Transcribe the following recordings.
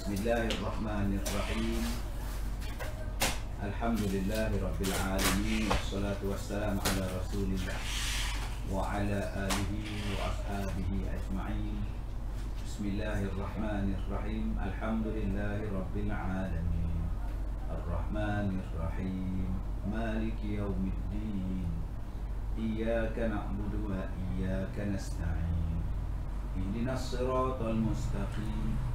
Bismillahirrahmanirrahim. Alhamdulillahirabbil alamin wassalatu wassalamu ala Rasulillah wa ala alihi wa ashabihi ajma'in. Bismillahirrahmanirrahim. Alhamdulillahirabbil alamin. Arrahmanirrahim. Maliki yaumiddin. Iyyaka na'budu wa iyyaka nasta'in. Ihdinas siratal mustaqim.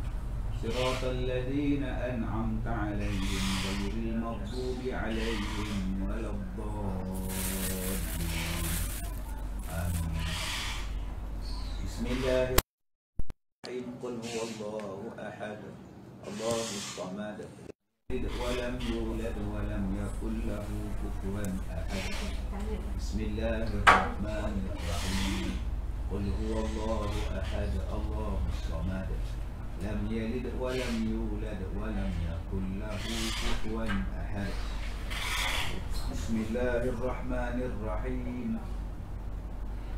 Siratal ladzina an'amta 'alaihim ghairil maghdubi 'alaihim waladdallin. Amin. Bismillahirrahmanirrahim. Qul huwallahu ahad. Allahus samad. Wa lam yulad wa lam yakul lahu kufuwan ahad. Bismillahirrahmanirrahim. Qul huwallahu ahad. Allahus samad. Lam yalid wa lam yulad wa lam yakul lahu kufuwan ahad. Bismillahirrahmanirrahim.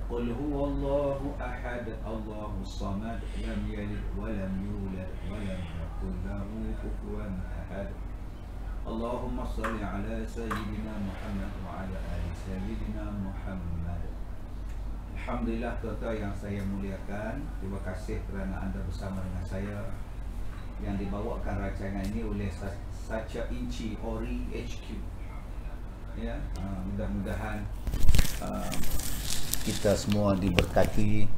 Qul huwallahu ahad. Allahus samad. Lam yalid wa lam yulad wa lam yakul lahu kufuwan ahad. Allahumma salli ala sayyidina Muhammad wa ala ali sayyidina Muhammad. Alhamdulillah, tuan-tuan yang saya muliakan, terima kasih kerana anda bersama dengan saya yang dibawakan rancangan ini oleh Sacha Inci Ori HQ. Ya, mudah-mudahan kita semua diberkati,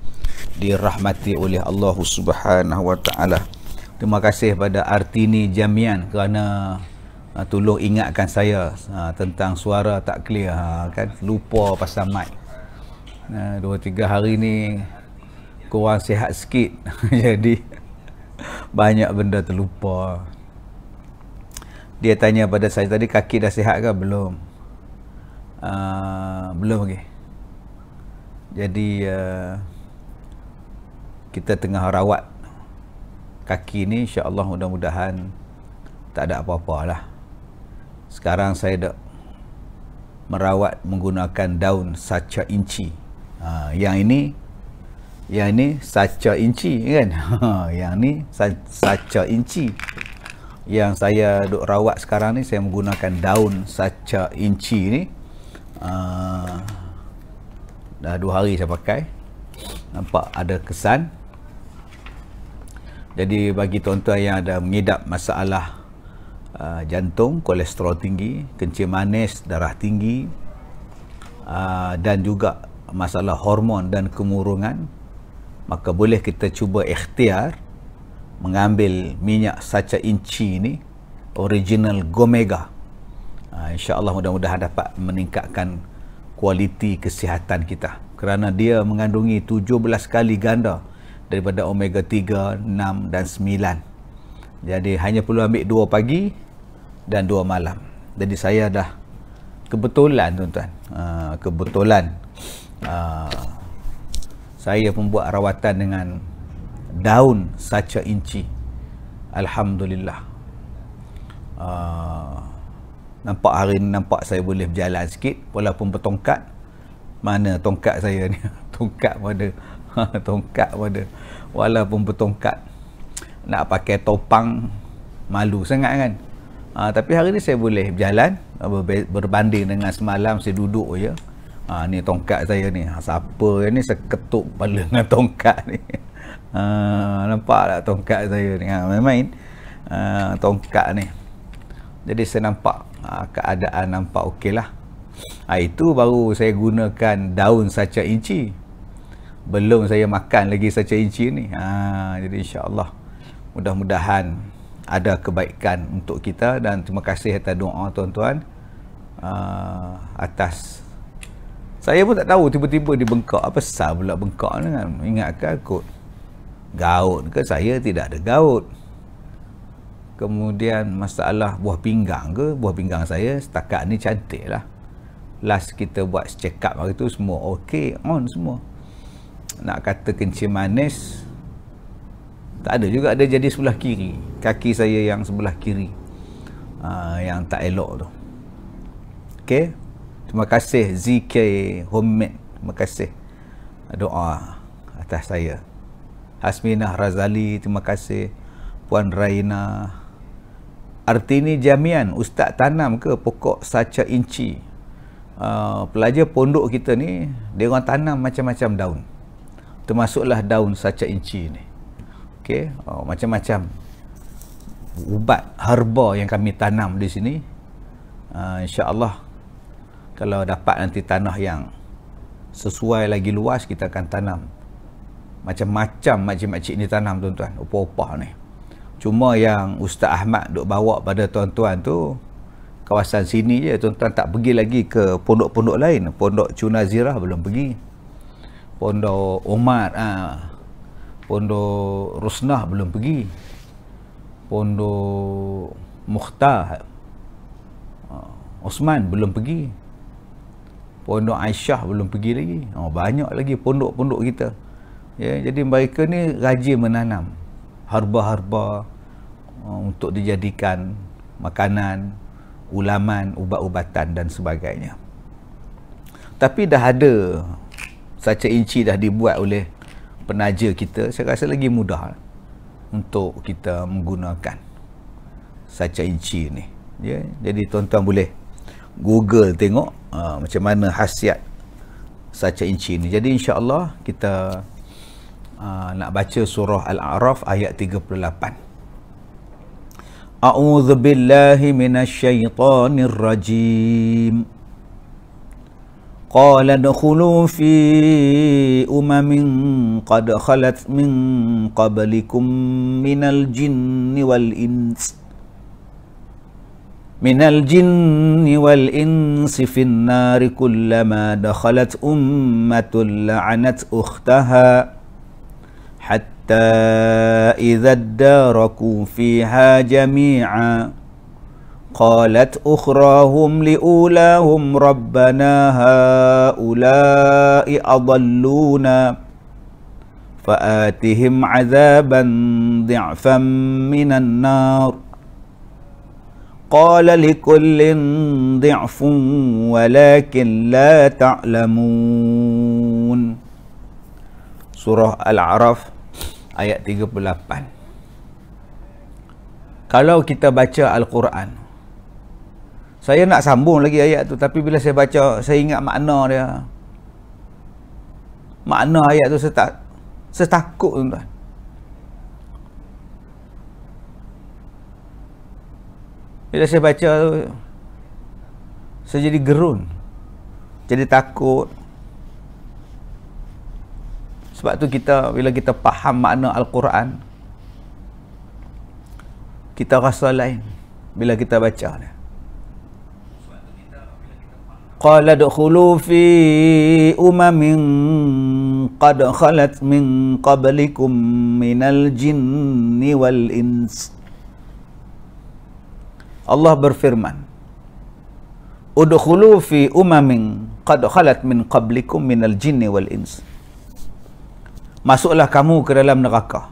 dirahmati oleh Allah Subhanahu wa taala. Terima kasih pada Artini Jamian kerana tolong ingatkan saya tentang suara tak clear, kan lupa pasal mic. 2-3 hari ni kurang sihat sikit jadi banyak benda terlupa. Dia tanya pada saya tadi, kaki dah sihat ke? Belum. Belum lagi. Jadi kita tengah rawat kaki ni, insya-Allah mudah-mudahan tak ada apa-apa lah. Sekarang saya dah merawat menggunakan daun Sacha Inci. Yang ini Sacha Inci kan. Yang ni Sacha Inci. Yang saya duk rawat sekarang ni, saya menggunakan daun Sacha Inci ni. Dah 2 hari saya pakai. Nampak ada kesan. Jadi bagi tuan-tuan yang ada mengidap masalah jantung, kolesterol tinggi, kencing manis, darah tinggi, dan juga masalah hormon dan kemurungan, maka boleh kita cuba ikhtiar mengambil minyak Sacha Inci ni, original Gomega. InsyaAllah mudah-mudahan dapat meningkatkan kualiti kesihatan kita, kerana dia mengandungi 17 kali ganda daripada omega 3, 6 dan 9. Jadi hanya perlu ambil 2 pagi dan 2 malam. Jadi saya dah kebetulan, tuan-tuan, saya membuat rawatan dengan daun Sacha Inci. Alhamdulillah. Nampak hari ni, nampak saya boleh berjalan sikit walaupun bertongkat. Mana tongkat saya ni? Tongkat pada tongkat pada walaupun bertongkat, nak pakai topang malu sangat kan. Tapi hari ni saya boleh berjalan, berbanding dengan semalam saya duduk je. Ni tongkat saya ni. Siapa ni seketuk kepala dengan tongkat ni. Nampak tak tongkat saya ni? Main-main tongkat ni. Jadi saya nampak keadaan nampak okey lah. Itu baru saya gunakan daun Sacha Inci. Belum saya makan lagi Sacha Inci ni. Jadi insya-Allah mudah-mudahan ada kebaikan untuk kita, dan terima kasih atas doa tuan-tuan atas. Saya pun tak tahu, tiba-tiba dibengkak. Apa sah pula bengkak ni kan? Ingatkan kot gaut ke? Saya tidak ada gaut. Kemudian masalah buah pinggang ke? Buah pinggang saya setakat ni cantik lah. Last kita buat check up hari tu semua okey, on semua. Nak kata kencing manis tak ada juga, ada jadi sebelah kiri. Kaki saya yang sebelah kiri yang tak elok tu. Okey. Terima kasih ZK Homemade. Terima kasih doa atas saya. Hasminah Razali, terima kasih. Puan Raina. Artini Jamian, Ustaz tanam ke pokok saca inci? Pelajar pondok kita ni, dia orang tanam macam-macam daun. Termasuklah daun saca inci ni. Okey, macam-macam ubat herba yang kami tanam di sini. InsyaAllah kalau dapat nanti tanah yang sesuai lagi luas, kita akan tanam macam-macam makcik-makcik ni tanam, tuan-tuan, upah-upah ni. Cuma yang Ustaz Ahmad duk bawa pada tuan-tuan tu kawasan sini je, tuan-tuan tak pergi lagi ke pondok-pondok lain. Pondok Cunazirah belum pergi, Pondok Omar, Pondok Rusnah belum pergi, Pondok Mukhtar Osman belum pergi, Pondok Aisyah belum pergi lagi. Banyak lagi pondok-pondok kita. Ya, jadi mereka ni rajin menanam herba-herba untuk dijadikan makanan, ulaman, ubat-ubatan dan sebagainya. Tapi dah ada saca inci dah dibuat oleh penaja kita. Saya rasa lagi mudah untuk kita menggunakan saca inci ni. Ya, jadi tuan-tuan boleh Google tengok macam mana khasiat saca inci ni. Jadi insya-Allah kita nak baca surah Al-A'raf ayat 38. A'udzu billahi minasyaitonir rajim. Qala adkhulu fi umamin qad khalat min qablikum minal jinni wal ins. Minal jinni wal insi fin nari kullama dakhalat ummatun la'anat ukhtaha hatta idza daraku fiha jami'a qalat ukhrahum liulahum rabbana haula'i adalluna fa'atihim 'adzaban dhi'fan minan nar qala likullin dhi'fun walakin la ta'lamun. Surah Al-A'raf ayat 38. Kalau kita baca Al-Quran, saya nak sambung lagi ayat tu, tapi bila saya baca, saya ingat makna dia. Makna ayat tu saya takut, tuan-tuan. Bila saya baca tu, saya jadi gerun, jadi takut. Sebab tu kita, bila kita faham makna Al-Quran, kita rasa lain bila kita baca dia. Qala adkhulu fi umamin qad khalat min qablikum minal jinni wal ins. Allah berfirman, udkhulu fi umamin qad khalat min qablikum minal jinni wal ins. Masuklah kamu ke dalam neraka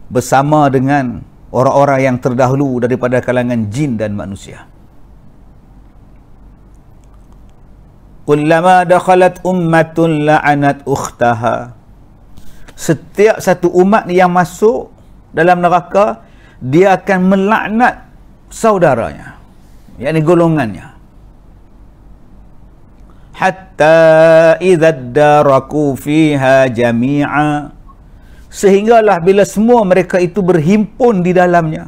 bersama dengan orang-orang yang terdahulu daripada kalangan jin dan manusia. Kullama dakhalat ummatun la'anat ukhtaha. Setiap satu umat yang masuk dalam neraka, dia akan melaknat saudaranya, yakni golongannya. Hatta idza daraku fiha jami'a, sehinggalah bila semua mereka itu berhimpun di dalamnya.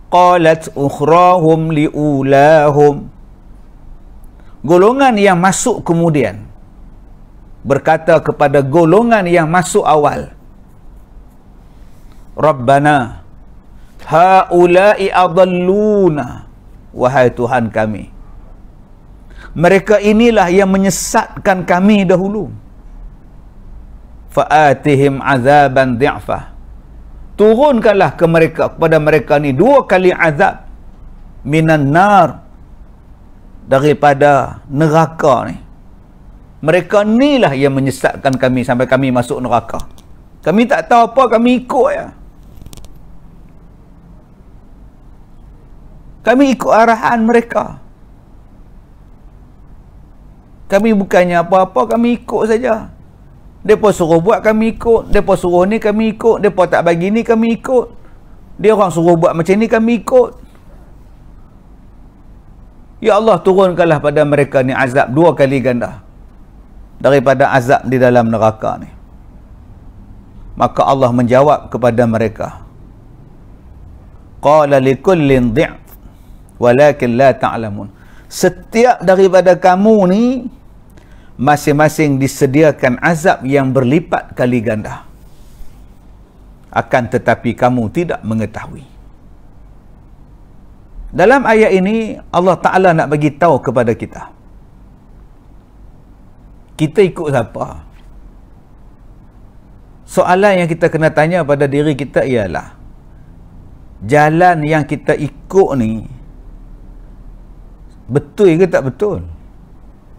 Qalat ukhrahum liulahum, golongan yang masuk kemudian berkata kepada golongan yang masuk awal, Rabbana haula'i adalluna, wahai Tuhan kami, mereka inilah yang menyesatkan kami dahulu. Fa'atihim azaban dhi'fah, turunkanlah ke mereka, kepada mereka ni 2 kali azab, minan nar, daripada neraka ni. Mereka inilah yang menyesatkan kami sampai kami masuk neraka. Kami tak tahu apa, kami ikut ya. Kami ikut arahan mereka. Kami bukannya apa-apa, kami ikut saja. Depa suruh buat kami ikut, depa suruh ni kami ikut, depa tak bagi ni kami ikut. Dia orang suruh buat macam ni kami ikut. Ya Allah, turunkanlah pada mereka ni azab 2 kali ganda daripada azab di dalam neraka ni. Maka Allah menjawab kepada mereka, qala likullin dhi'f walakin la ta'lamun. Setiap daripada kamu ni masing-masing disediakan azab yang berlipat kali ganda, akan tetapi kamu tidak mengetahui. Dalam ayat ini Allah Ta'ala nak bagi tahu kepada kita, kita ikut siapa? Soalan yang kita kena tanya pada diri kita ialah, jalan yang kita ikut ni betul ke tak betul?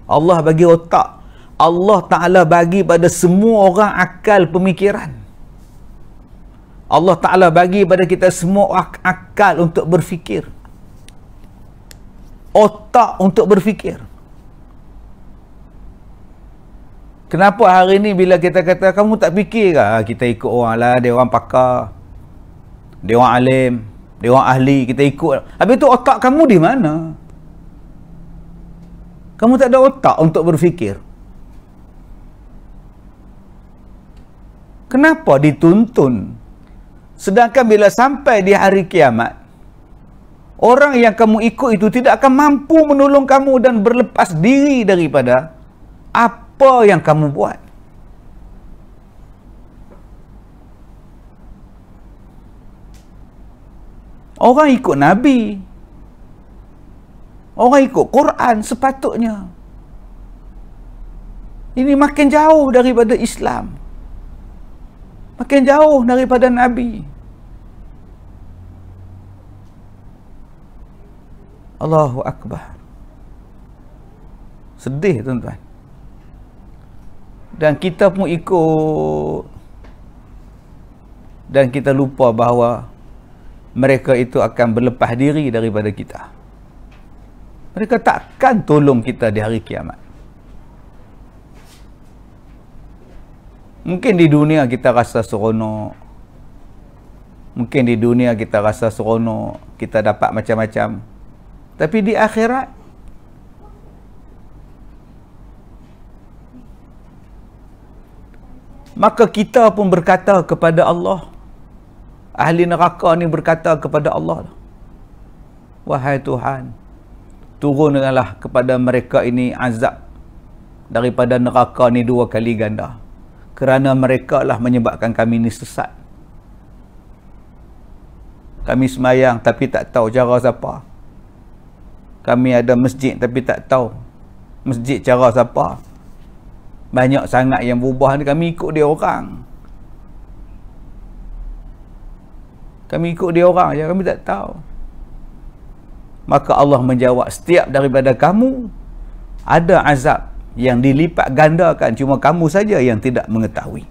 Allah bagi otak, Allah Ta'ala bagi pada semua orang akal pemikiran. Allah Ta'ala bagi pada kita semua akal untuk berfikir, otak untuk berfikir. Kenapa hari ni bila kita kata kamu tak fikir ke? Kita ikut orang lah, dia orang pakar, dia orang alim, dia orang ahli, kita ikut. Habis tu otak kamu di mana? Kamu tak ada otak untuk berfikir. Kenapa dituntun? Sedangkan bila sampai di hari kiamat, orang yang kamu ikut itu tidak akan mampu menolong kamu dan berlepas diri daripada apa yang kamu buat. Orang ikut Nabi, orang ikut Quran sepatutnya. Ini makin jauh daripada Islam, makin jauh daripada Nabi. Allahu Akbar. Sedih tuan-tuan. Dan kita pun ikut, dan kita lupa bahawa mereka itu akan berlepas diri daripada kita. Mereka takkan tolong kita di hari kiamat. Mungkin di dunia kita rasa seronok, mungkin di dunia kita rasa seronok, kita dapat macam-macam, tapi di akhirat maka kita pun berkata kepada Allah, ahli neraka ni berkata kepada Allah, wahai Tuhan, turunkanlah kepada mereka ini azab daripada neraka ni 2 kali ganda, kerana mereka lah menyebabkan kami ni sesat. Kami semayang tapi tak tahu cara siapa. Kami ada masjid tapi tak tahu masjid cara siapa. Banyak sangat yang berubah ni, kami ikut dia orang. Kami ikut dia orang je, kami tak tahu. Maka Allah menjawab, setiap daripada kamu ada azab yang dilipat gandakan, cuma kamu saja yang tidak mengetahui.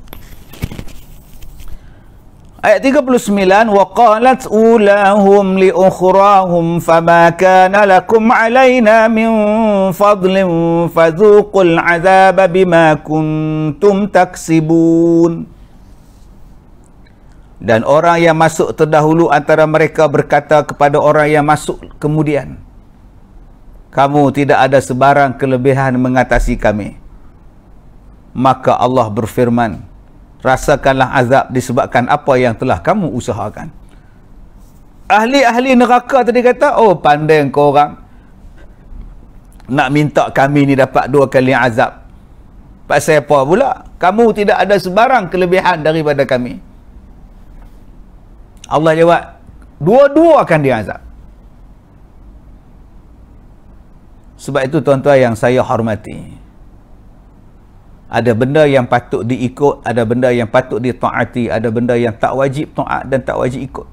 Ayat 39, wa qalat ulahum li ukhrahum fama kana lakum alaina min fadlin fadhuqul azaba bima kuntum taksibun. Dan orang yang masuk terdahulu antara mereka berkata kepada orang yang masuk kemudian, kamu tidak ada sebarang kelebihan mengatasi kami. Maka Allah berfirman, rasakanlah azab disebabkan apa yang telah kamu usahakan. Ahli-ahli neraka tadi kata, oh pandai kau orang nak minta kami ni dapat 2 kali azab. Pasal apa pula? Kamu tidak ada sebarang kelebihan daripada kami. Allah jawab, dua-dua akan diazab. Sebab itu tuan-tuan yang saya hormati, ada benda yang patut diikut, ada benda yang patut ditaati, ada benda yang tak wajib taat dan tak wajib ikut.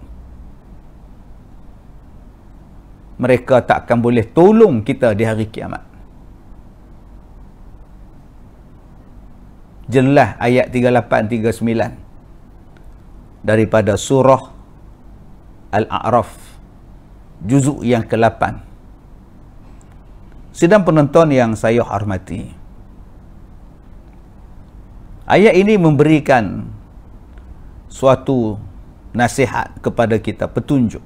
Mereka tak akan boleh tolong kita di hari kiamat. Jelas ayat 38-39 daripada surah Al-A'raf, juzuk yang ke-8. Sidang penonton yang saya hormati, Ayat ini memberikan suatu nasihat kepada kita, petunjuk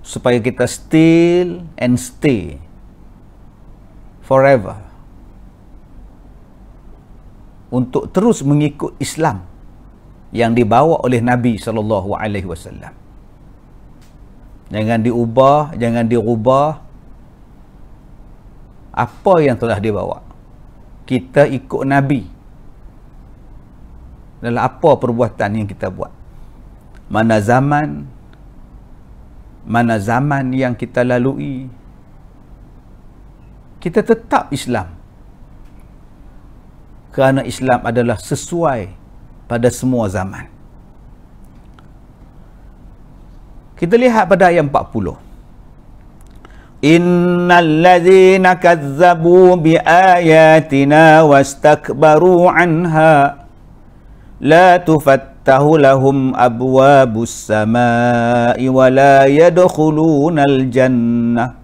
supaya kita still and stay forever untuk terus mengikut Islam yang dibawa oleh Nabi SAW. Jangan diubah, jangan dirubah apa yang telah dibawa. Kita ikut Nabi dalam apa perbuatan yang kita buat. Mana zaman yang kita lalui, kita tetap Islam. Kerana Islam adalah sesuai pada semua zaman. Kita lihat pada ayat 40. Innal ladzina kazzabu bi ayatina wastakbaru anha la tufattahu lahum abwabus samai wa la yadkhulunal jannah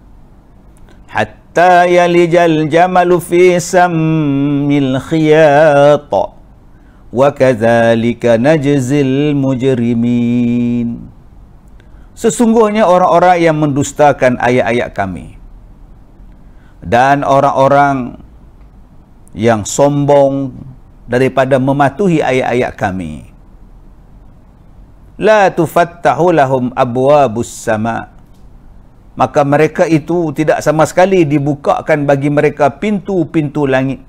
hatta yalijal jamalu fi sammil khiyat wa kadzalika najzil mujrimin. Sesungguhnya orang-orang yang mendustakan ayat-ayat kami dan orang-orang yang sombong daripada mematuhi ayat-ayat kami, la tufattahu lahum abwabus sama, maka mereka itu tidak sama sekali dibukakan bagi mereka pintu-pintu langit,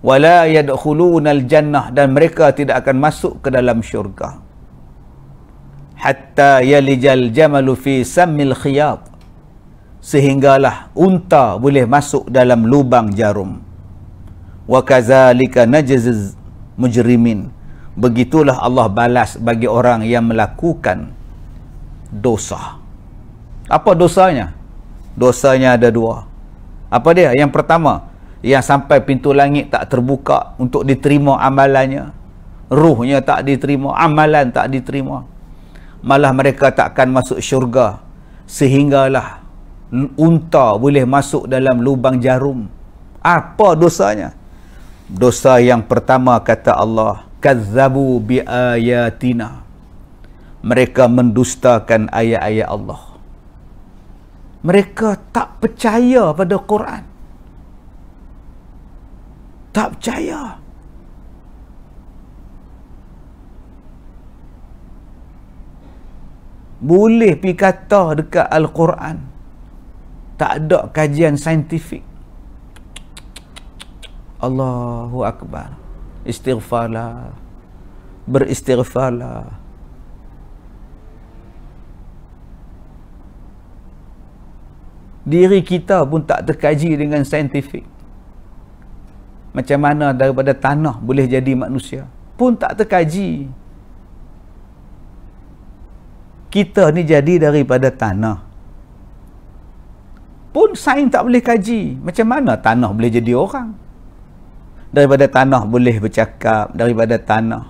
wala yadkhulunal jannah, dan mereka tidak akan masuk ke dalam syurga, hatta yalijal jamalu fi sammil khiyat, sehinggalah unta boleh masuk dalam lubang jarum. Wa kadzalika najziz mujrimin, begitulah Allah balas bagi orang yang melakukan dosa. Apa dosanya? Dosanya ada dua. Apa dia? Yang pertama, yang sampai pintu langit tak terbuka untuk diterima amalannya, ruhnya tak diterima, amalan tak diterima, malah mereka takkan masuk syurga, sehinggalah unta boleh masuk dalam lubang jarum. Apa dosanya? Dosa yang pertama, kata Allah, kazzabu bi ayatina, mereka mendustakan ayat-ayat Allah. Mereka tak percaya pada Quran, tak percaya. Boleh pergi kata dekat Al-Quran tak ada kajian saintifik. Allahu Akbar. Istighfarlah, beristighfarlah. Diri kita pun tak terkaji dengan saintifik. Macam mana daripada tanah boleh jadi manusia pun tak terkaji. Kita ni jadi daripada tanah pun sains tak boleh kaji. Macam mana tanah boleh jadi orang? Daripada tanah boleh bercakap, daripada tanah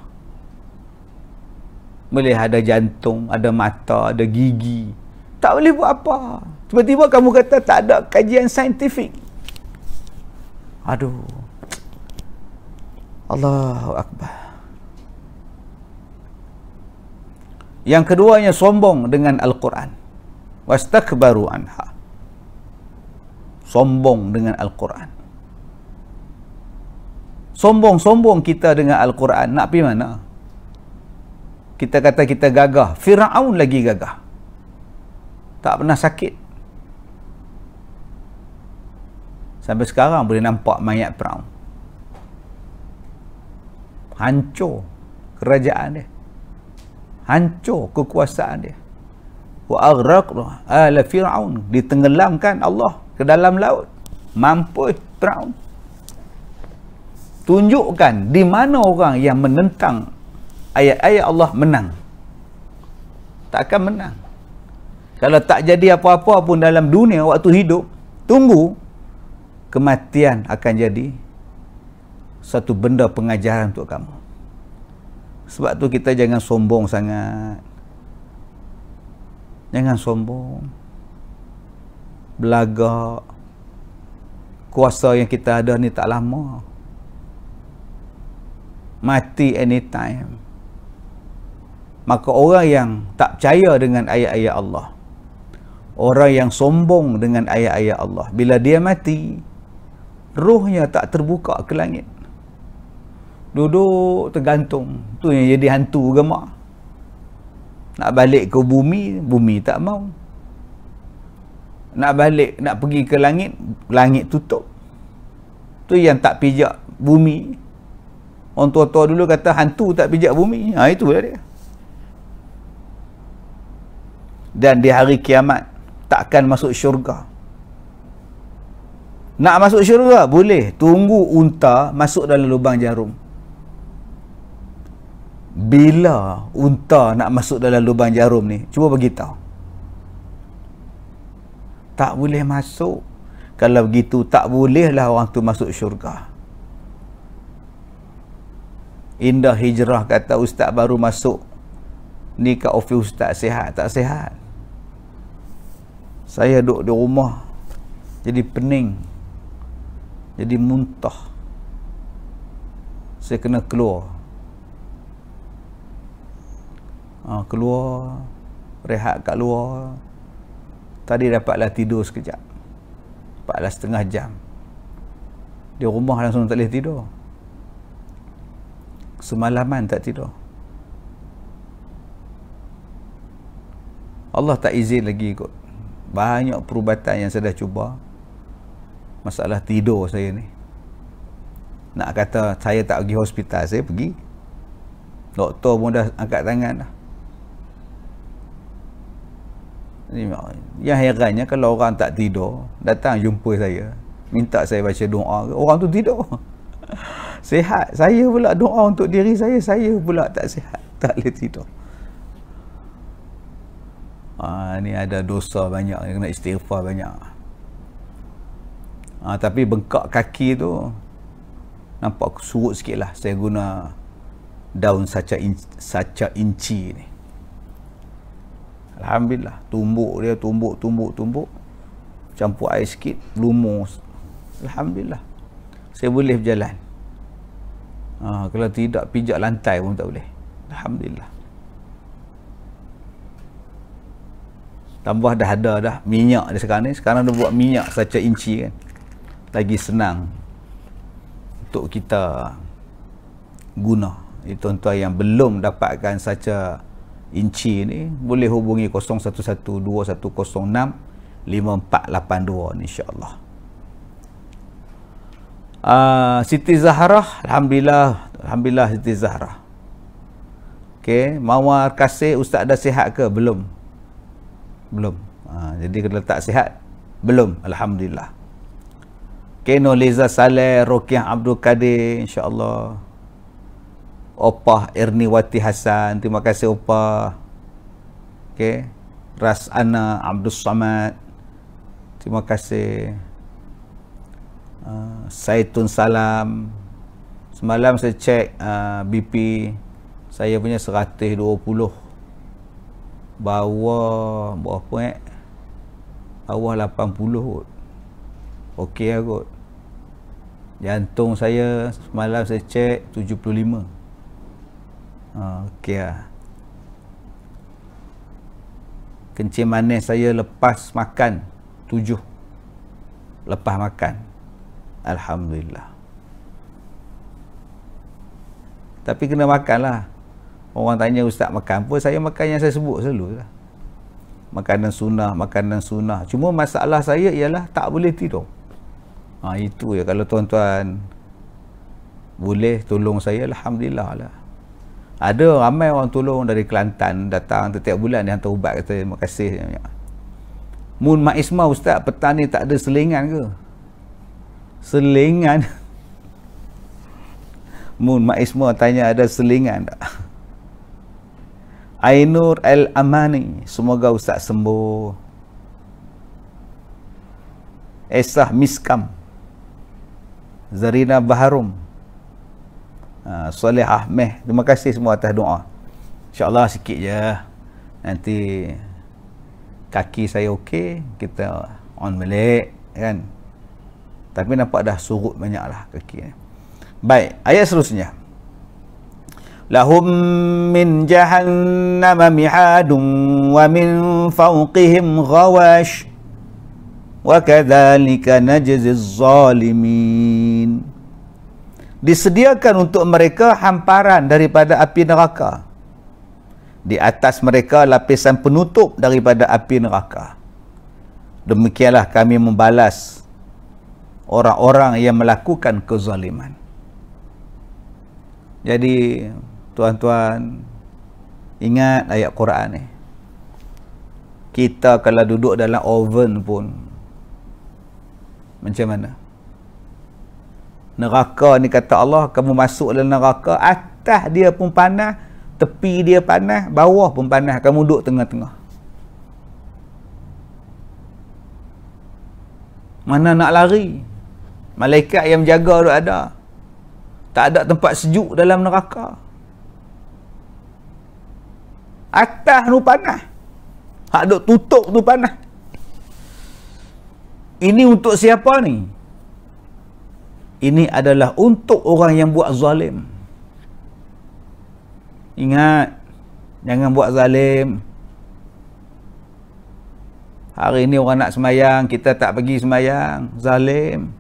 boleh ada jantung, ada mata, ada gigi. Tak boleh buat apa. Tiba-tiba kamu kata tak ada kajian saintifik. Aduh. Allahu Akbar. Yang keduanya, sombong dengan Al-Quran. Wastakbaru anha. Sombong dengan Al-Quran. Sombong-sombong kita dengan Al-Quran. Nak pergi mana? Kita kata kita gagah. Firaun lagi gagah. Tak pernah sakit. Sampai sekarang boleh nampak mayat Firaun. Hancur kerajaan dia. Hancur kekuasaan dia. Wa aghraqna ala Firaun. Ditenggelamkan Allah ke dalam laut. Mampus Firaun. Tunjukkan di mana orang yang menentang ayat-ayat Allah menang. Tak akan menang. Kalau tak jadi apa-apa pun dalam dunia waktu hidup, tunggu kematian akan jadi satu benda pengajaran untuk kamu. Sebab tu kita jangan sombong sangat. Jangan sombong. Belagak. Kuasa yang kita ada ni tak lama. mati anytime. Maka orang yang tak percaya dengan ayat-ayat Allah, orang yang sombong dengan ayat-ayat Allah, bila dia mati, rohnya tak terbuka ke langit, duduk tergantung. Tu yang jadi hantu gemak. Nak balik ke bumi, bumi tak mau. Nak balik, nak pergi ke langit, langit tutup. Tu yang tak pijak bumi. Orang tua-tua dulu kata hantu tak pijak bumi. Itulah dia. Dan di hari kiamat takkan masuk syurga. Nak masuk syurga boleh, tunggu unta masuk dalam lubang jarum. Bila unta nak masuk dalam lubang jarum ni, cuba beritahu. Tak boleh masuk. Kalau begitu tak bolehlah orang tu masuk syurga. Indah Hijrah kata ustaz baru masuk ni kat ofis ustaz, sihat tak sihat? Saya duduk di rumah jadi pening, jadi muntah. Saya kena keluar. Keluar, rehat kat luar. Tadi dapatlah tidur sekejap, 14,5 jam. Di rumah langsung tak boleh tidur. Semalaman tak tidur. Allah tak izin lagi kot. Banyak perubatan yang saya dah cuba. Masalah tidur saya ni. Nak kata saya tak pergi hospital, saya pergi. Doktor pun dah angkat tangan dah. Yang herannya kalau orang tak tidur, datang jumpa saya, minta saya baca doa, orang tu tidur. Sihat, saya pula doa untuk diri saya pula tak sihat, tak boleh tidur. Ni ada dosa banyak, kena istighfar banyak. Tapi bengkak kaki tu nampak surut sikit lah. Saya guna daun saca inci ni. Alhamdulillah, tumbuk dia, tumbuk. Campur air sikit, lumus. Alhamdulillah, saya boleh berjalan. Kalau tidak, pijak lantai pun tak boleh. Alhamdulillah. Tambah dah ada dah minyak dia sekarang ni. Sekarang dah buat minyak saca inci kan. Lagi senang untuk kita guna. Tuan-tuan yang belum dapatkan saca inci ni, boleh hubungi 0112106548 ni, insya-Allah. Siti Zahra, alhamdulillah Siti Zahra. Okey, Mawar Kasih, ustaz dah sihat ke? Belum. Jadi kalau tak sihat, belum, alhamdulillah. Okey, Noliza Saleh, Rokiah Abdul Kadir, insya-Allah. Opah Erniwati Hasan, terima kasih Opah. Okey, Ras Ana Abdul Samad, terima kasih. Saitun Salam, semalam saya cek BP saya punya 120, bawah berapa bawah 80 kot. Okey lah kot. Jantung saya semalam saya cek 75. Okey lah. Kencing manis saya lepas makan 7. Lepas makan, alhamdulillah. Tapi kena makan lah. Orang tanya ustaz makan apa, saya makan yang saya sebut selalu lah. Makanan sunnah. Cuma masalah saya ialah tak boleh tidur. Itu ya. Kalau tuan-tuan boleh tolong saya, alhamdulillah lah. Ada ramai orang tolong dari Kelantan, datang setiap bulan dia hantar ubat, kata terima kasih. Mun Mak Isma ustaz, petani tak ada selingan ke? Selingan? Mun Mak Isma tanya ada selingan tak? Ainur Al-Amani, semoga ustaz sembuh. Esah Miskam, Zarina Baharum, Soleh Ahmeh, terima kasih semua atas doa. InsyaAllah sikit je, nanti kaki saya okey, kita on balik kan. Tapi nampak dah surut banyak lah kaki ni. Baik, ayat seterusnya. lahum min jahannam mihadun wa min fawqihim ghawash wa kadzalika najziz zalimin. Disediakan untuk mereka hamparan daripada api neraka. Di atas mereka lapisan penutup daripada api neraka. Demikianlah kami membalas orang-orang yang melakukan kezaliman. Jadi, tuan-tuan, ingat ayat Quran ni. Kita kalau duduk dalam oven pun, macam mana? Neraka ni kata Allah, kamu masuk dalam neraka, atas dia pun panas, tepi dia panas, bawah pun panas, kamu duduk tengah-tengah. Mana nak lari? Malaikat yang menjaga tu ada. Tak ada tempat sejuk dalam neraka. Atas tu panas, hak duk tutup tu panas. Ini untuk siapa ni? Ini adalah untuk orang yang buat zalim. Ingat, jangan buat zalim. Hari ini orang nak semayang, kita tak pergi semayang, zalim.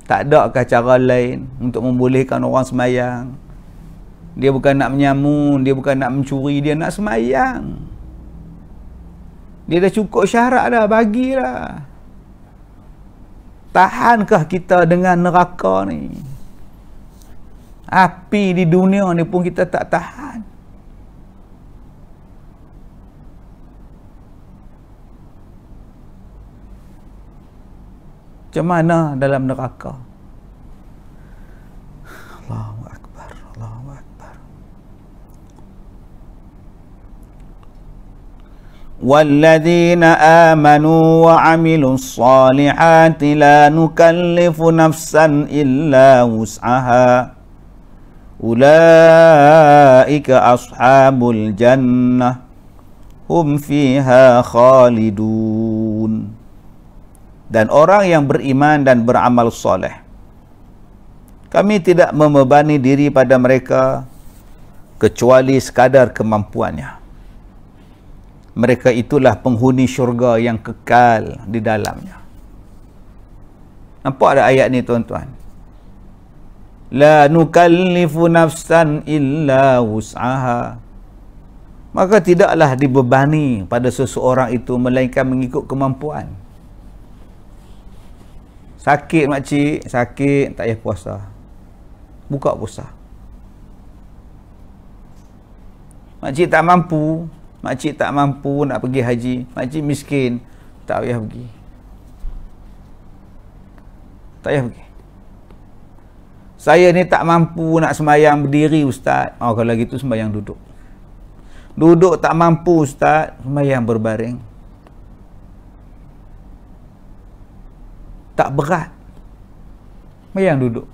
Tak adakah cara lain untuk membolehkan orang semayang? Dia bukan nak menyamun, dia bukan nak mencuri, dia nak semayang. Dia dah cukup syarat dah, bagilah. Tahankah kita dengan neraka ni? Api di dunia ni pun kita tak tahan. Macam mana dalam neraka? Allahu Akbar, Allahu Akbar. وَالَّذِينَ آمَنُوا وَعَمِلُوا الصَّالِحَاتِ لَا نُكَلِّفُ نَفْسًا إِلَّا وُسْعَهَا أُولَئِكَ أَصْحَابُ الْجَنَّةِ هُمْ فِيهَا خَالِدُونَ. Dan orang yang beriman dan beramal soleh, kami tidak membebani diri pada mereka kecuali sekadar kemampuannya. Mereka itulah penghuni syurga yang kekal di dalamnya. Nampak ada ayat ni tuan-tuan? La nukallifu nafsan illa wus'aha. Maka tidaklah dibebani pada seseorang itu melainkan mengikut kemampuan. Sakit makcik, sakit, tak payah puasa. Buka puasa. Makcik tak mampu, makcik tak mampu nak pergi haji, makcik miskin, tak payah pergi. Tak payah pergi. Saya ni tak mampu nak sembahyang berdiri ustaz. Oh, kalau gitu sembahyang duduk. Duduk tak mampu ustaz, sembahyang berbaring. Tak berat, sembahyang duduk.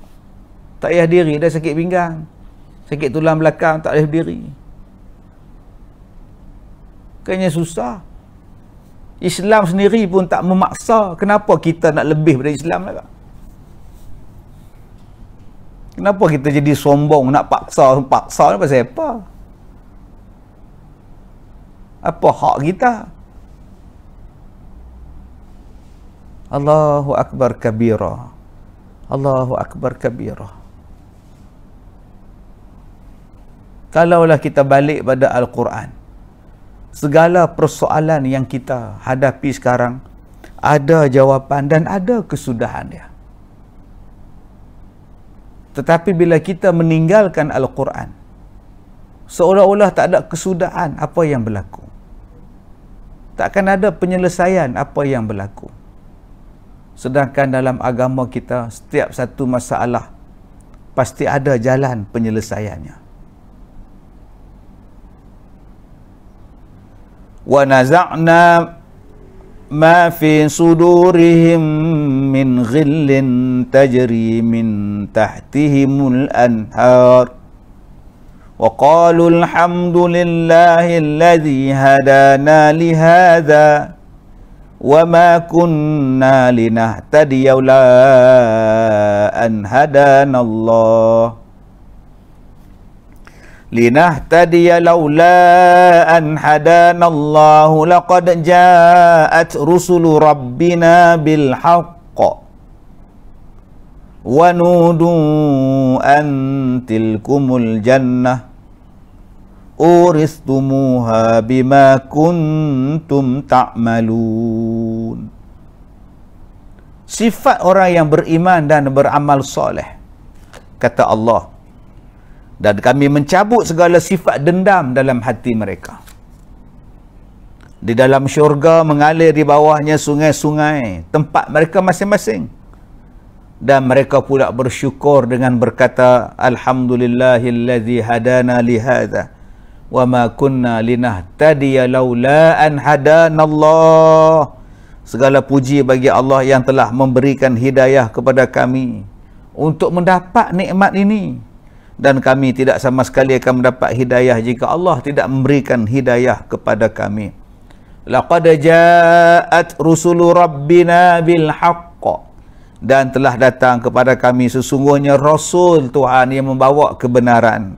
Tak payah diri, dah sakit pinggang, sakit tulang belakang, tak payah berdiri. Kayaknya susah. Islam sendiri pun tak memaksa. Kenapa kita nak lebih daripada Islam lah? Kenapa kita jadi sombong nak paksa ni pasal apa? Apa hak kita? Allahu Akbar kabira. Allahu Akbar kabira. Kalaulah kita balik pada Al-Quran, segala persoalan yang kita hadapi sekarang ada jawapan dan ada kesudahan dia. Tetapi bila kita meninggalkan Al-Quran, seolah-olah tak ada kesudahan apa yang berlaku. Takkan ada penyelesaian apa yang berlaku. Sedangkan dalam agama kita, setiap satu masalah pasti ada jalan penyelesaiannya. Wa naza'na ma fi sudurihim min ghillin tajri min tahtihimul anhar wa qalu alhamdulillahi alladhi hadana li hadha wa ma kunna linahtadiya laula an hadana Allah. linahtadiya laula an hadanallahu laqad ja'at rusulu rabbina bil haqq wa nudu an tilkumul jannah uristumuha bima kuntum ta'malun. Sifat orang yang beriman dan beramal soleh, kata Allah, dan kami mencabut segala sifat dendam dalam hati mereka. Di dalam syurga mengalir di bawahnya sungai-sungai, tempat mereka masing-masing. Dan mereka pula bersyukur dengan berkata, alhamdulillahillazi hadana lihadza wa ma kunna linahtadiya laula an hadanallah. Segala puji bagi Allah yang telah memberikan hidayah kepada kami untuk mendapat nikmat ini, dan kami tidak sama sekali akan mendapat hidayah jika Allah tidak memberikan hidayah kepada kami. Laqad ja'at rusulu rabbina bil haqq, dan telah datang kepada kami sesungguhnya rasul Tuhan yang membawa kebenaran.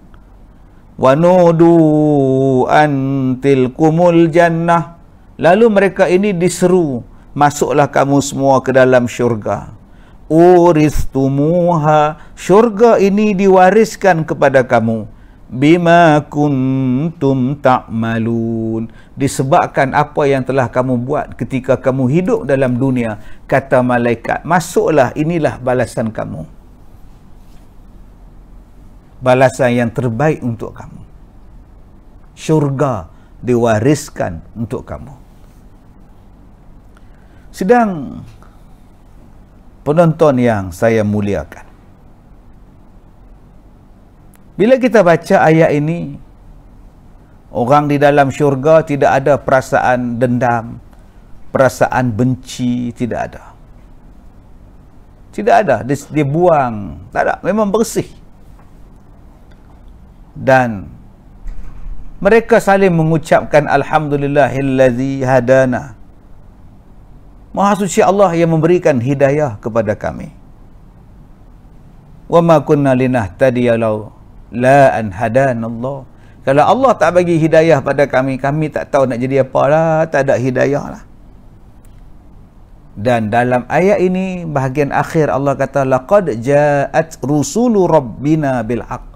Wa nudu an tilkumul jannah, lalu mereka ini diseru, masuklah kamu semua ke dalam syurga. Uristumuha, syurga ini diwariskan kepada kamu. Bima kuntum ta'malun, disebabkan apa yang telah kamu buat ketika kamu hidup dalam dunia. Kata malaikat, masuklah, inilah balasan kamu, balasan yang terbaik untuk kamu. Syurga diwariskan untuk kamu. Sedang penonton yang saya muliakan, bila kita baca ayat ini, orang di dalam syurga tidak ada perasaan dendam, perasaan benci, tidak ada. Tidak ada, dia buang, tak ada, memang bersih. Dan mereka saling mengucapkan alhamdulillahillazi hadana. Maha suci Allah yang memberikan hidayah kepada kami. Wa ma kunna linahtadiya la an hadanallah. Kalau Allah tak bagi hidayah pada kami, kami tak tahu nak jadi apa lah, tak ada hidayah lah. Dan dalam ayat ini bahagian akhir Allah kata laqad ja'at rusulu rabbina bil haqq,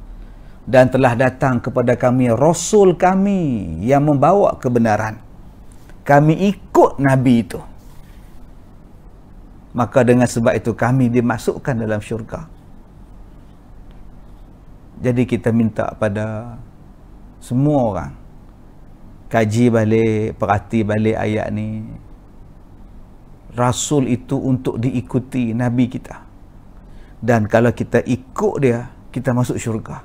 dan telah datang kepada kami rasul kami yang membawa kebenaran. Kami ikut nabi itu. Maka dengan sebab itu kami dimasukkan dalam syurga. Jadi kita minta pada semua orang kaji balik, perhati balik ayat ni. Rasul itu untuk diikuti, nabi kita. Dan kalau kita ikut dia, kita masuk syurga.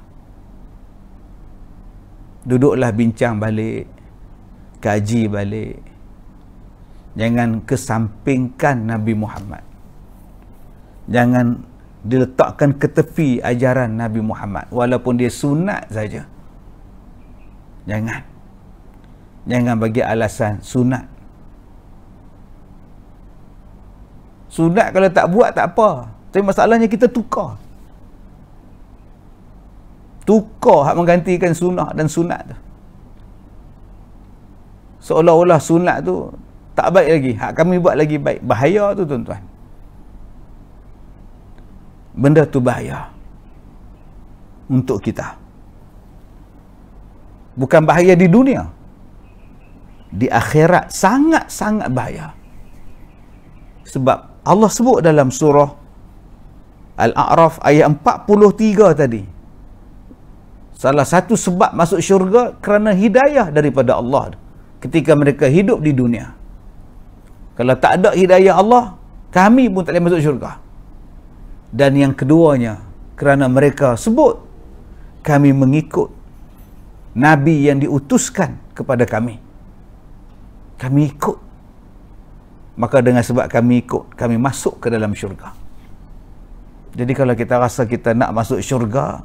Duduklah bincang balik, kaji balik. Jangan kesampingkan Nabi Muhammad. Jangan diletakkan ke tepi ajaran Nabi Muhammad, walaupun dia sunat saja. Jangan bagi alasan sunat. Sunat kalau tak buat tak apa, tapi masalahnya kita tukar hak menggantikan sunnah dan sunat tu. Seolah-olah sunat tu tak baik lagi, hak kami buat lagi baik. Bahaya tu tuan-tuan. Benda tu bahaya untuk kita. Bukan bahaya di dunia, di akhirat sangat-sangat bahaya. Sebab Allah sebut dalam surah Al-A'raf ayat 43 tadi, salah satu sebab masuk syurga kerana hidayah daripada Allah ketika mereka hidup di dunia. Kalau tak ada hidayah Allah, kami pun tak boleh masuk syurga. Dan yang keduanya, kerana mereka sebut kami mengikut Nabi yang diutuskan kepada kami. Kami ikut. Maka dengan sebab kami ikut, kami masuk ke dalam syurga. Jadi kalau kita rasa kita nak masuk syurga,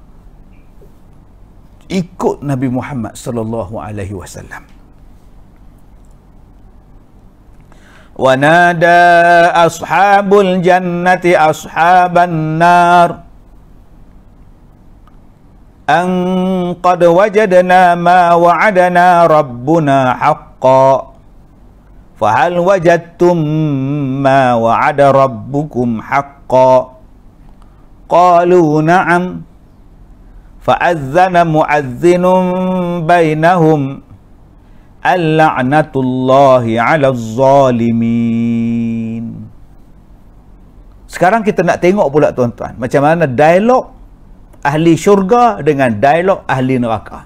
ikut Nabi Muhammad sallallahu alaihi wasallam. Wa nada ashabul jannati ashaban nar an qad wajadna ma wa'adana rabbuna haqqan fahal wajadtum ma wa'ada rabbukum haqqan qalu na'am fa'adhana mu'adhdhinun bainahum al-la'natullahi 'alaz zalimin. Sekarang kita nak tengok pula tuan-tuan, macam mana dialog ahli syurga dengan dialog ahli neraka.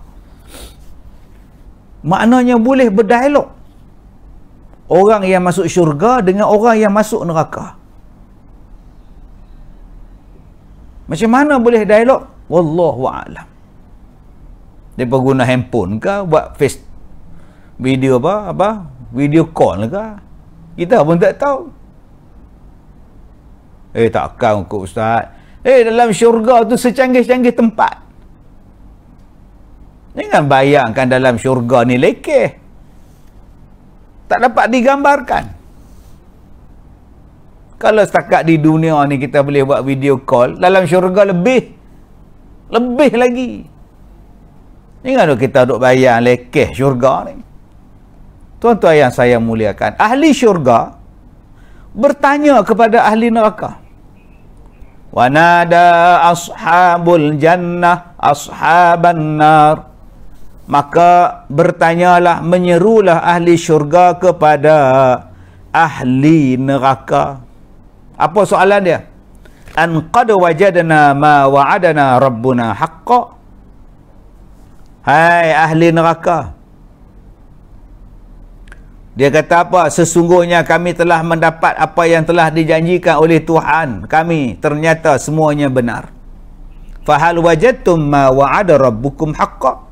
Maknanya boleh berdialog orang yang masuk syurga dengan orang yang masuk neraka. Macam mana boleh dialog? Wallahu a'lam. Dia guna handphone ke, buat face video apa video call ke, kita pun tak tahu. Takkan kok ustaz. Dalam syurga tu secanggih-canggih tempat. Jangan bayangkan dalam syurga ni lekeh. Tak dapat digambarkan. Kalau setakat di dunia ni kita boleh buat video call, dalam syurga lebih lagi. Jangan kita duk bayang lekeh syurga ni. Tuan-tuan yang saya muliakan, ahli syurga bertanya kepada ahli neraka. Wa nada ashabul jannah ashaban nar. Maka bertanyalah, menyerulah ahli syurga kepada ahli neraka. Apa soalan dia? An qad wajadna ma wa'adana rabbuna haqqan. Hai ahli neraka, dia kata apa? Sesungguhnya kami telah mendapat apa yang telah dijanjikan oleh Tuhan kami, ternyata semuanya benar. Fahal wajadtum ma wa'ada rabbukum haqqan.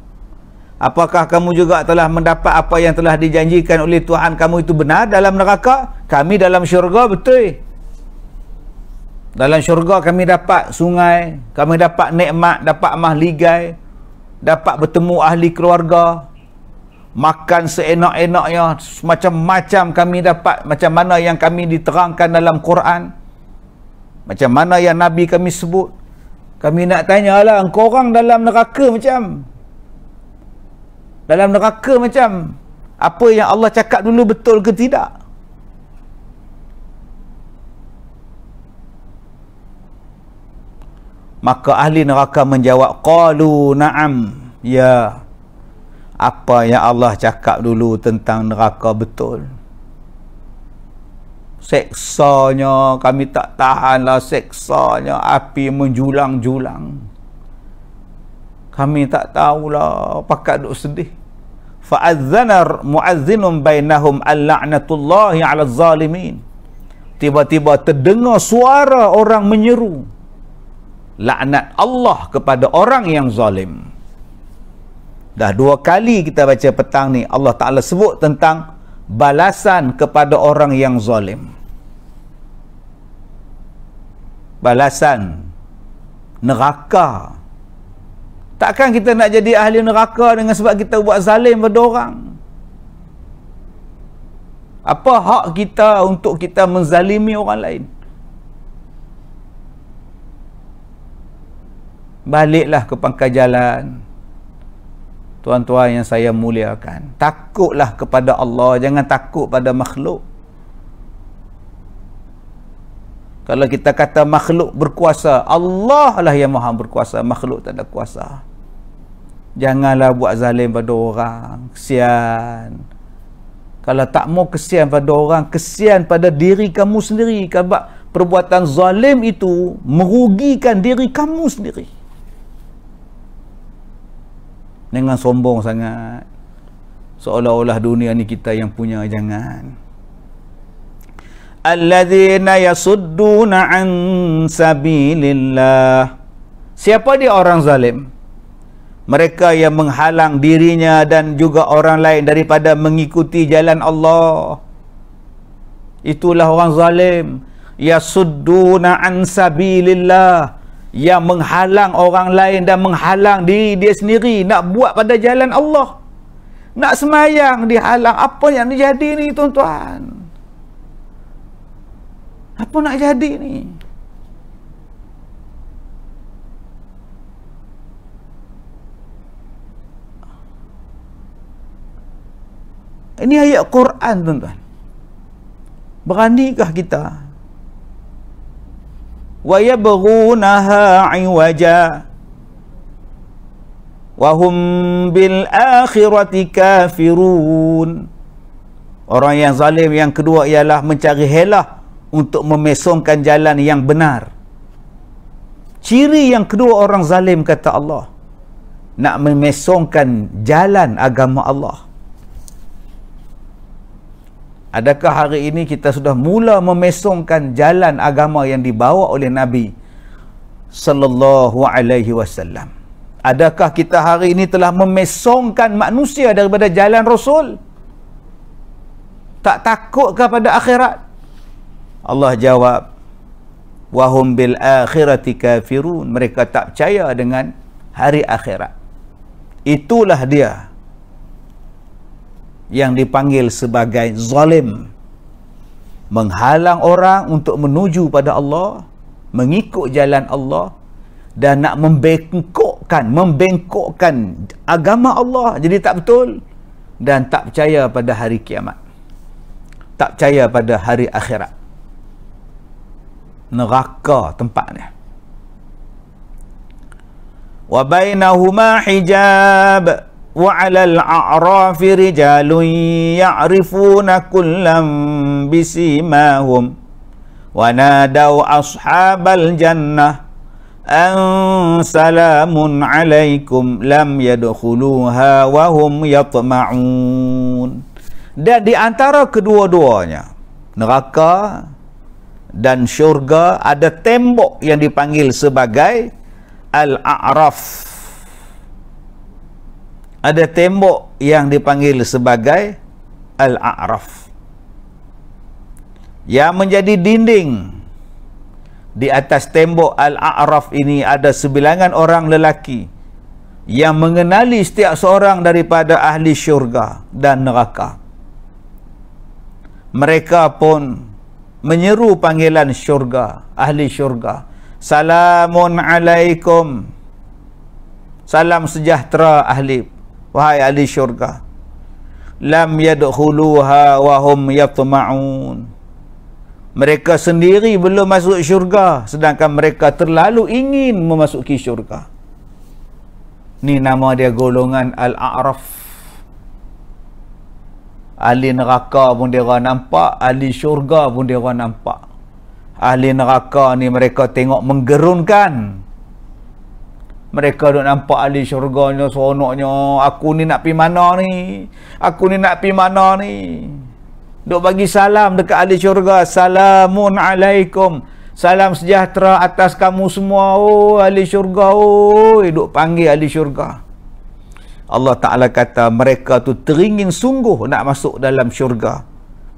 Apakah kamu juga telah mendapat apa yang telah dijanjikan oleh Tuhan kamu itu benar dalam neraka? Kami dalam syurga betul. Dalam syurga kami dapat sungai, kami dapat nikmat, dapat mahligai, dapat bertemu ahli keluarga, makan seenak-enaknya, macam-macam kami dapat, macam mana yang kami diterangkan dalam Quran, macam mana yang Nabi kami sebut. Kami nak tanyalah, engkau orang dalam neraka macam apa yang Allah cakap dulu betul ke tidak? Maka ahli neraka menjawab, qalu na'am, ya, apa yang Allah cakap dulu tentang neraka betul. Seksanya, kami tak tahanlah seksanya, api menjulang-julang. Kami tak tahulah, pakat duk sedih. Fa'adzanar mu'adzinun bainahum al-la'natullahi 'alaz zalimin. Tiba-tiba terdengar suara orang menyeru, laknat Allah kepada orang yang zalim. Dah 2 kali kita baca petang ni Allah Ta'ala sebut tentang balasan kepada orang yang zalim. Balasan neraka. Takkan kita nak jadi ahli neraka dengan sebab kita buat zalim pada orang? Apa hak kita untuk kita menzalimi orang lain? Baliklah ke pangkal jalan. Tuan-tuan yang saya muliakan, takutlah kepada Allah, jangan takut pada makhluk. Kalau kita kata makhluk berkuasa, Allah lah yang maha berkuasa, makhluk tak ada kuasa. Janganlah buat zalim pada orang, kesian. Kalau tak mau kesian pada orang, kesian pada diri kamu sendiri. Sebab perbuatan zalim itu merugikan diri kamu sendiri. Jangan sombong sangat, seolah-olah dunia ni kita yang punya. Jangan. Alladzina yasudduna an sabilillah. Siapa dia orang zalim? Mereka yang menghalang dirinya dan juga orang lain daripada mengikuti jalan Allah. Itulah orang zalim. Yasudduna an sabilillah, yang menghalang orang lain dan menghalang diri dia sendiri nak buat pada jalan Allah. Nak semayang dihalang. Apa yang jadi ni tuan-tuan? Apa nak jadi ni? Ini ayat Quran, tuan-tuan. Beranikah kita? Wa yabghunaha 'iwaja wa hum bil akhirati kafirun. Orang yang zalim yang kedua ialah mencari helah untuk memesongkan jalan yang benar. Ciri yang kedua orang zalim, kata Allah, nak memesongkan jalan agama Allah. Adakah hari ini kita sudah mula memesongkan jalan agama yang dibawa oleh Nabi sallallahu alaihi wasallam? Adakah kita hari ini telah memesongkan manusia daripada jalan Rasul? Tak takut kepada akhirat? Allah jawab, wahum bil akhirati kafirun. Mereka tak percaya dengan hari akhirat. Itulah dia yang dipanggil sebagai zalim, menghalang orang untuk menuju pada Allah, mengikut jalan Allah, dan nak membengkokkan agama Allah jadi tak betul, dan tak percaya pada hari kiamat, tak percaya pada hari akhirat. Neraka tempatnya. Wa bainahuma hijab wa 'alal a'rafi rijalun ya'rifuna kullam bisimahum wa nadaw ashabal jannah an salamun 'alaikum lam yadkhuluha wa hum yatma'un. Dan di antara kedua-duanya, neraka dan syurga, ada tembok yang dipanggil sebagai Al-A'raf. Ada tembok yang dipanggil sebagai Al-A'raf, yang menjadi dinding. Di atas tembok Al-A'raf ini ada sebilangan orang lelaki yang mengenali setiap seorang daripada ahli syurga dan neraka. Mereka pun menyeru panggilan syurga, ahli syurga. Salamun alaikum. Salam sejahtera wahai ahli syurga. Lam yadkhuluha wa hum yatma'un. Mereka sendiri belum masuk syurga, sedangkan mereka terlalu ingin memasuki syurga. Ni nama dia golongan Al-A'raf. Ahli neraka pun dia orang nampak, ahli syurga pun dia orang nampak. Ahli neraka ni mereka tengok menggerunkan. Mereka duk nampak ahli syurga ni seronoknya, aku ni nak pi mana ni? Aku ni nak pi mana ni? Duk bagi salam dekat ahli syurga, salamun alaikum. Salam sejahtera atas kamu semua, oh ahli syurga, oh. Duk panggil ahli syurga. Allah Ta'ala kata mereka tu teringin sungguh nak masuk dalam syurga.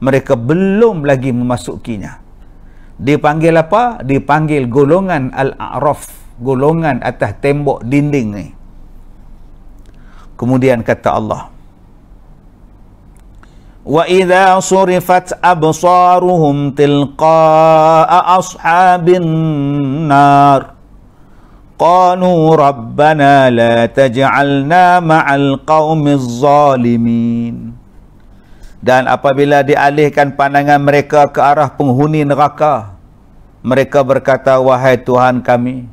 Mereka belum lagi memasukinya. Dipanggil apa? Dipanggil golongan Al-A'raf, golongan atas tembok dinding ni. Kemudian kata Allah, wa idza surifat absaruhum tilqa'a ashabin nar qalu rabbana la taj'alna ma'al qaumiz zalimin. Dan apabila dialihkan pandangan mereka ke arah penghuni neraka, mereka berkata, wahai Tuhan kami,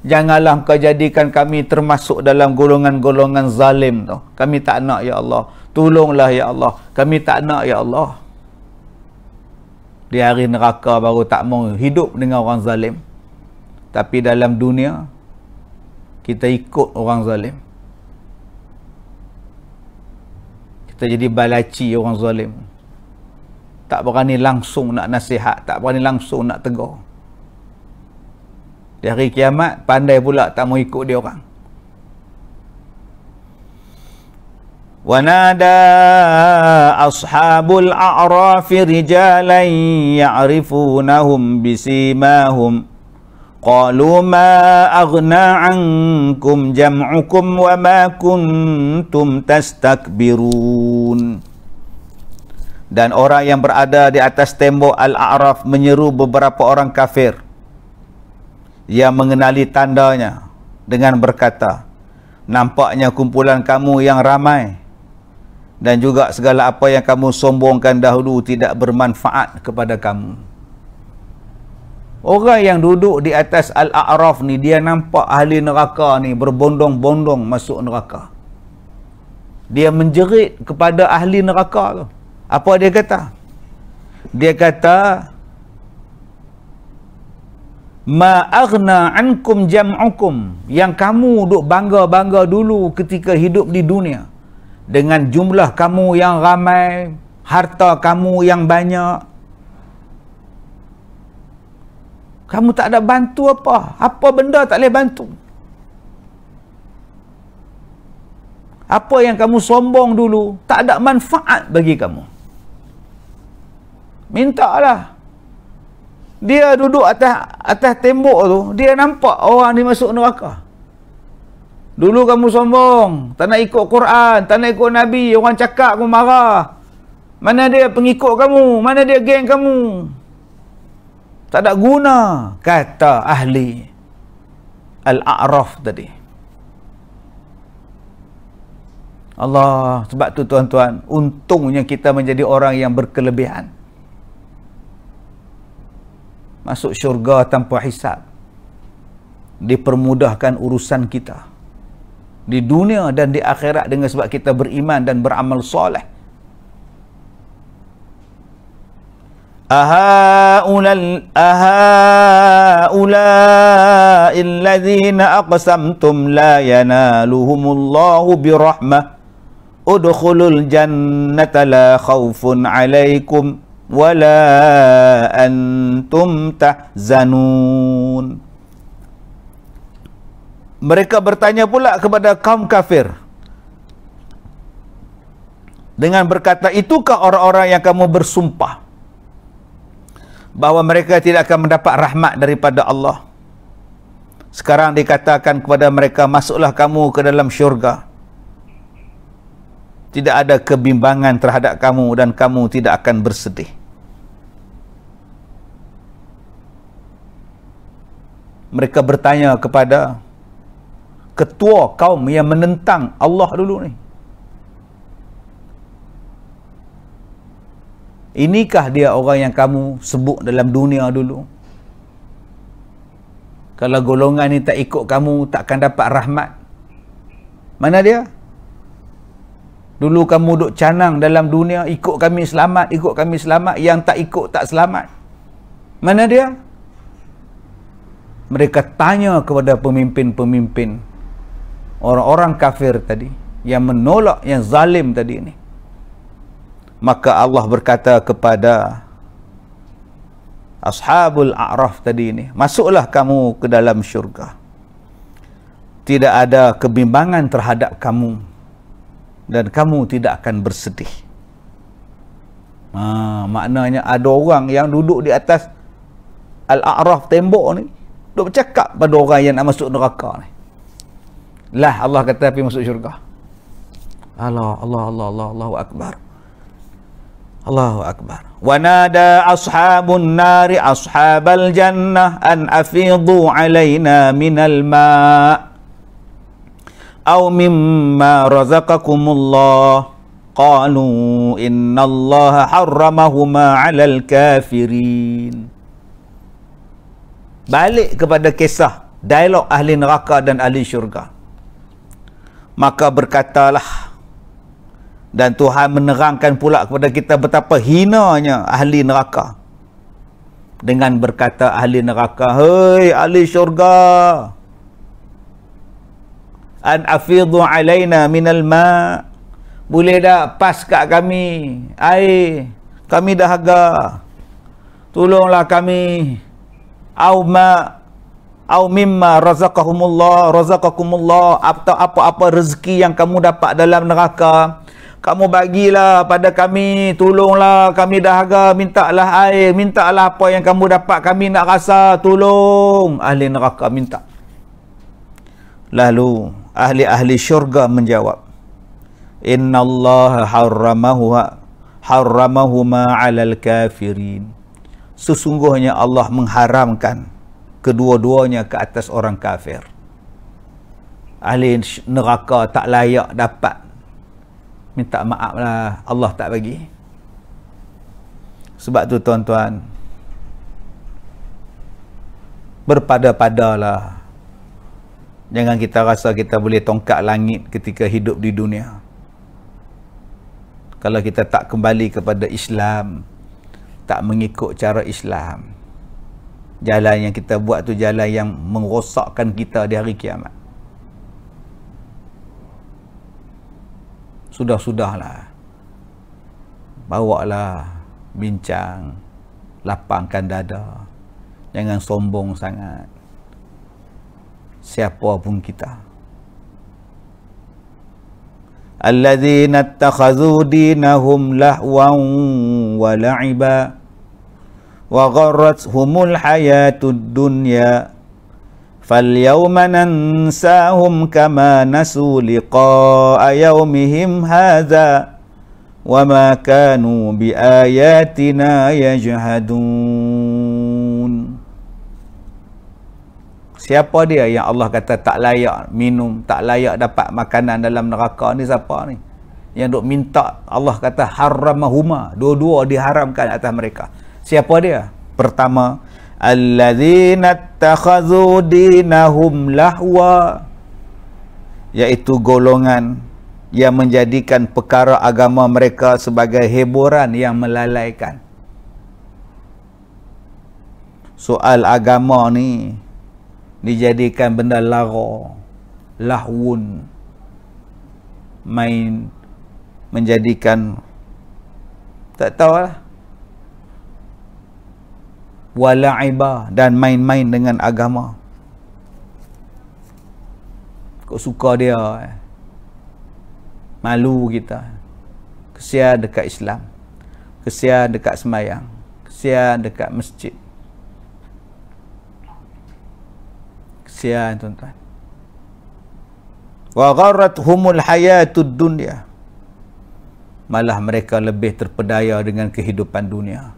janganlah Kau jadikan kami termasuk dalam golongan-golongan zalim tu. Kami tak nak, ya Allah. Tolonglah, ya Allah. Kami tak nak, ya Allah. Di hari neraka baru tak mau hidup dengan orang zalim. Tapi dalam dunia, kita ikut orang zalim. Kita jadi balaci orang zalim. Tak berani langsung nak nasihat, tak berani langsung nak tegur. Di hari kiamat, pandai pula tak mau ikut dia orang. وَنَادَى أَصْحَابُ الْأَعْرَافِ رِجَالًا يَعْرِفُونَهُمْ بِسِيمَاهُمْ قَالُوا مَا أَغْنَى عَنْكُمْ جَمْعُكُمْ وَمَا كُنْتُمْ تَسْتَكْبِرُونَ. Dan orang yang berada di atas tembok Al-A'raf menyeru beberapa orang kafir yang mengenali tandanya dengan berkata, nampaknya kumpulan kamu yang ramai dan juga segala apa yang kamu sombongkan dahulu tidak bermanfaat kepada kamu. Orang yang duduk di atas Al-A'raf ni, dia nampak ahli neraka ni berbondong-bondong masuk neraka. Dia menjerit kepada ahli neraka tu. Apa dia kata? Dia kata, ma aghna ankum jam'ukum, yang kamu duk bangga-bangga dulu ketika hidup di dunia dengan jumlah kamu yang ramai, harta kamu yang banyak, kamu tak ada bantu apa benda tak boleh bantu. Apa yang kamu sombong dulu tak ada manfaat bagi kamu. Mintalah. Dia duduk atas tembok tu, dia nampak orang ni masuk neraka. Dulu kamu sombong, tak nak ikut Quran, tak nak ikut Nabi, orang cakap kamu marah. Mana dia pengikut kamu? Mana dia geng kamu? Tak ada guna, kata ahli Al-A'raf tadi. Allah, sebab tu tuan-tuan, untungnya kita menjadi orang yang berkelebihan. Masuk syurga tanpa hisab. Dipermudahkan urusan kita di dunia dan di akhirat dengan sebab kita beriman dan beramal soleh. Aha'ula'il ladzina aqsamtum la yanaluhumullahu birahmah udkhulul jannata la khawfun 'alaikum wala antum tahzanun. Mereka bertanya pula kepada kaum kafir dengan berkata, itukah orang-orang yang kamu bersumpah bahawa mereka tidak akan mendapat rahmat daripada Allah? Sekarang dikatakan kepada mereka, masuklah kamu ke dalam syurga. Tidak ada kebimbangan terhadap kamu dan kamu tidak akan bersedih. Mereka bertanya kepada ketua kaum yang menentang Allah dulu ni. Inikah dia orang yang kamu sebut dalam dunia dulu? Kalau golongan ni tak ikut kamu, takkan dapat rahmat. Mana dia? Dulu kamu duk canang dalam dunia, ikut kami selamat, ikut kami selamat. Yang tak ikut tak selamat. Mana dia? Mereka tanya kepada pemimpin-pemimpin, orang-orang kafir tadi, yang menolak, yang zalim tadi ni. Maka Allah berkata kepada Ashabul A'raf tadi ni, masuklah kamu ke dalam syurga. Tidak ada kebimbangan terhadap kamu dan kamu tidak akan bersedih. Maknanya ada orang yang duduk di atas Al-A'raf, tembok ni, duk bercakap pada orang yang nak masuk neraka ni. Lah Allah kata pergi masuk syurga. Allahu Akbar. Allahu Akbar. Wa nada ashabun nari ashabal jannah an afidu alaina minal ma' aw mimma razaqakumullah qalu innallaha harramahuma 'alal kafirin. Balik kepada kisah dialog ahli neraka dan ahli syurga. Maka berkatalah, dan Tuhan menerangkan pula kepada kita betapa hinanya ahli neraka. Dengan berkata ahli neraka, hei ahli syurga, an afidu alaina minal ma', boleh tak pas kat kami air, kami dahaga, tolonglah kami. Au mimma razaqakumullah, apa-apa rezeki yang kamu dapat dalam neraka, kamu bagilah pada kami, tolonglah kami dahaga, mintalah air, mintalah apa yang kamu dapat, kami nak rasa, tolong. Ahli neraka minta. Lalu ahli-ahli syurga menjawab, innallaha harramahuma 'alal kafirin. Sesungguhnya Allah mengharamkan kedua-duanya ke atas orang kafir. Ahli neraka tak layak dapat minta maaf lah, Allah tak bagi. Sebab tu tuan-tuan, berpada-padalah. Jangan kita rasa kita boleh tongkat langit ketika hidup di dunia. Kalau kita tak kembali kepada Islam, tak mengikut cara Islam, jalan yang kita buat tu jalan yang merosakkan kita di hari kiamat. Sudah-sudahlah, bawalah bincang, lapangkan dada, jangan sombong sangat, siapa pun kita. Alladzina ittakhadhu dinahum lahwan wa la'iba wa gharrathumul hayatud dunya falyawma nansahum kama nasu liqa'a yawmihim hadha wa ma kanu biayatina yajhadun. Siapa dia yang Allah kata tak layak minum, tak layak dapat makanan dalam neraka ni? Siapa ni? Yang duk minta Allah kata haramahuma, dua-dua diharamkan atas mereka. Siapa dia? Pertama, alladzina ittakhadhu dinahum lahwa, iaitu golongan yang menjadikan perkara agama mereka sebagai hiburan yang melalaikan. Soal agama ni dijadikan benda lara, lahwun, main, menjadikan tak tahulah, wala'ibah, dan main-main dengan agama. Kok suka dia, malu kita, kesian dekat Islam, kesian dekat semayang, kesian dekat masjid, kesian tuan-tuan. Wa gharrathumul hayatud dunya, malah mereka lebih terpedaya dengan kehidupan dunia.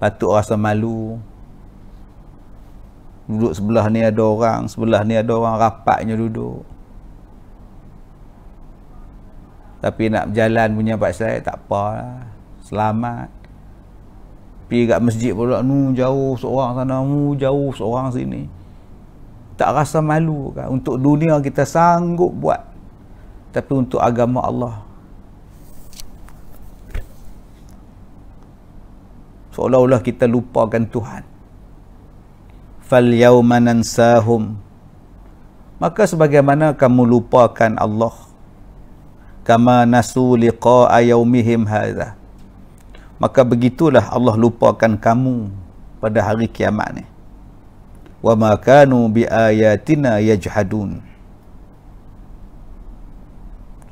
Patut rasa malu. Duduk sebelah ni ada orang, sebelah ni ada orang, rapatnya duduk. Tapi nak berjalan punya pasal tak apalah, selamat. Pergi kat masjid pula, jauh seorang sana, jauh seorang sini. Tak rasa malu kan? Untuk dunia kita sanggup buat, tapi untuk agama Allah seolah-olah kita lupakan Tuhan. Fal yawma nansahum, maka sebagaimana kamu lupakan Allah, kama nasu liqa'a yaumihim hadza, maka begitulah Allah lupakan kamu pada hari kiamat ni. Wa ma kanu bi ayatina yajhadun,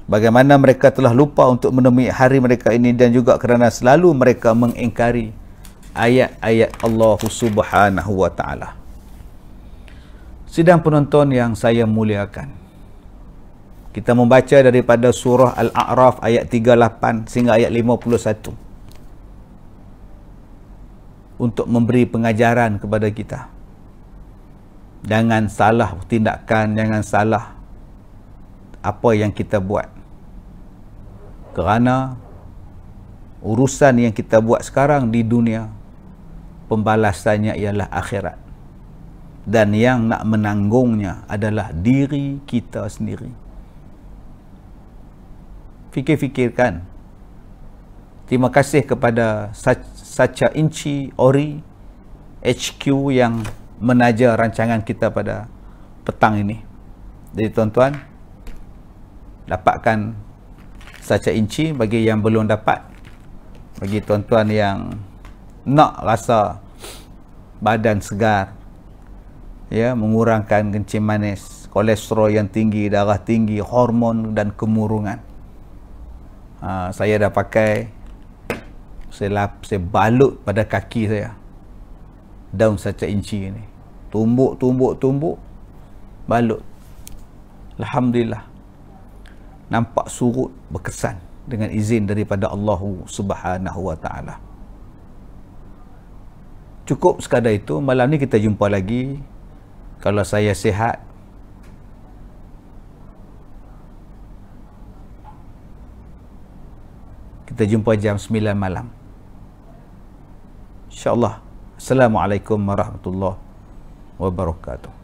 bagaimana mereka telah lupa untuk menemui hari mereka ini, dan juga kerana selalu mereka mengingkari ayat-ayat Allah Subhanahu wa ta'ala. Sidang penonton yang saya muliakan, kita membaca daripada surah Al-A'raf ayat 38 sehingga ayat 51 untuk memberi pengajaran kepada kita. Jangan salah tindakan, jangan salah apa yang kita buat, kerana urusan yang kita buat sekarang di dunia, pembalasannya ialah akhirat, dan yang nak menanggungnya adalah diri kita sendiri. Fikir-fikirkan. Terima kasih kepada Sacha Inci Ori HQ yang menaja rancangan kita pada petang ini. Jadi tuan-tuan, dapatkan Sacha Inci bagi yang belum dapat. Bagi tuan-tuan yang nak rasa badan segar, ya, mengurangkan kencing manis, kolesterol yang tinggi, darah tinggi, hormon dan kemurungan. Saya dah pakai, saya balut pada kaki saya daun Sacha Inci ni, tumbuk, balut. Alhamdulillah, nampak surut berkesan dengan izin daripada Allah Subhanahu wa ta'ala. Cukup sekadar itu. Malam ni kita jumpa lagi. Kalau saya sihat, Kita jumpa jam 9 malam. InsyaAllah. Assalamualaikum warahmatullahi wabarakatuh.